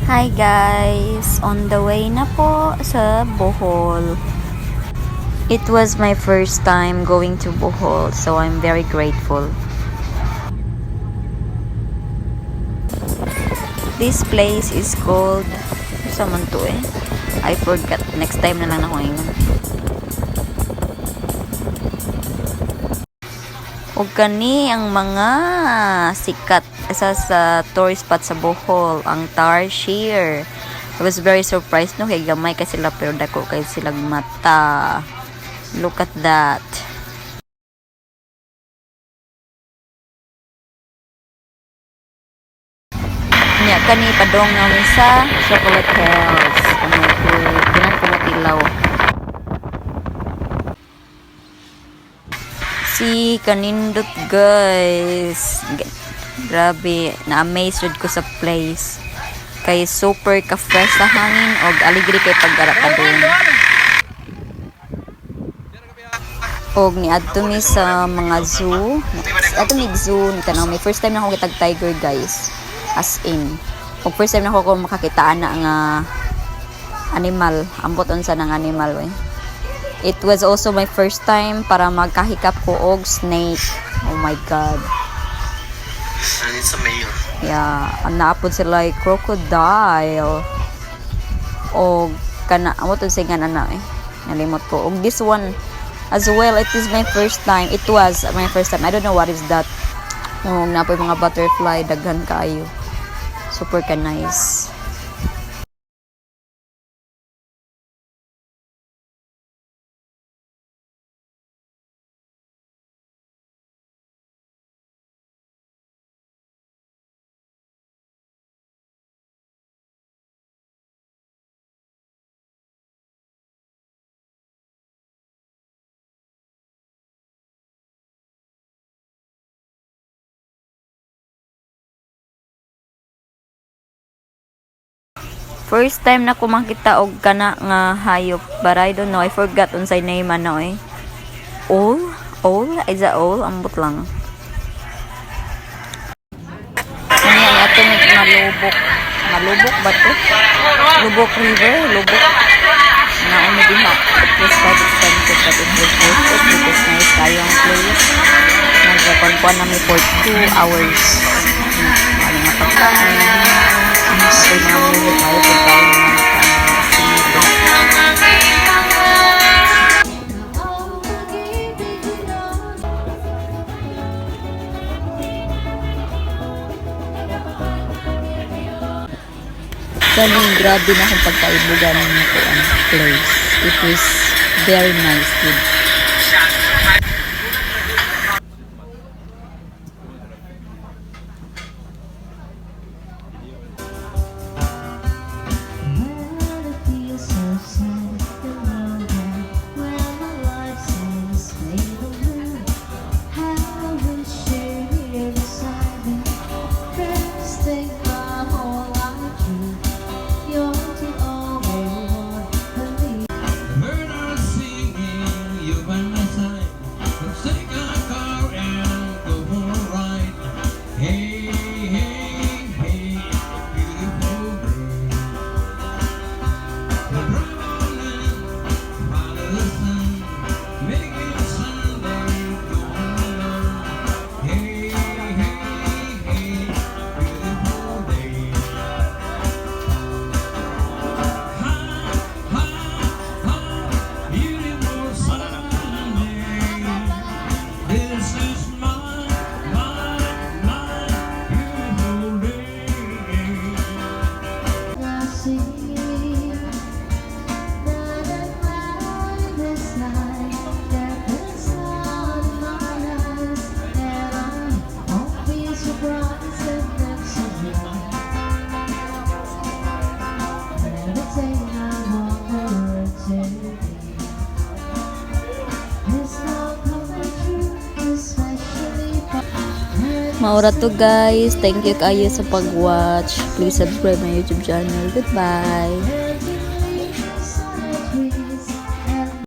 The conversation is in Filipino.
Hi guys! On the way na po sa Bohol. It was my first time going to Bohol, so I'm very grateful. This place is called, saan man to eh? I forgot. Next time na lang ako ingon. Ug kani ang mga sikat sa tourist spot sa Bohol, ang Tarsier. I was very surprised no kay gamay ka sila pero dako kay silang mata. Look at that. Nya kani padong namin sa Chocolate Hills. Ano ko pinagpumatilaw. Si kanindot guys. Grabe, na-amaze jud ko sa place. Kay super ka-fresh sa hangin og aligri kay pag-ara ka doon. Og ni adto mi sa mga zoo. Ato mi zoo ni tanaw mi first time na ako kitag tiger guys. As in. Og first time na ako makakita na nga animal. Ambot unsa nang animal we. It was also my first time para magkahikap ko og snake. Oh my god. It's a mayor. Yeah, naapod sila like crocodile. O kana amo to singan ana eh. Nalimot ko. Og this one as well, it is my first time. It was my first time. I don't know what is that. Oh, napoy mga butterfly daghan kaayo. Super ka nice. First time na ko makita og kana nga hayop, but I don't know, I forgot unsay name ano eh. Owl? Is that owl? Ambot lang. Ano yung ato malubok. Malubok ba to? Lubok River? Lubok. Naumi diha. It was quite expensive but it was worth it because nice tayo ang place. Nagkakonkuan namin for 2 hours. Ano nga pagkain. So, namin tayo pagkain ng kaning grabe na akong pagkaibugan ng place. It was very nice food. Maura to guys. Thank you kayo sa pag-watch. Please subscribe my YouTube channel. Goodbye.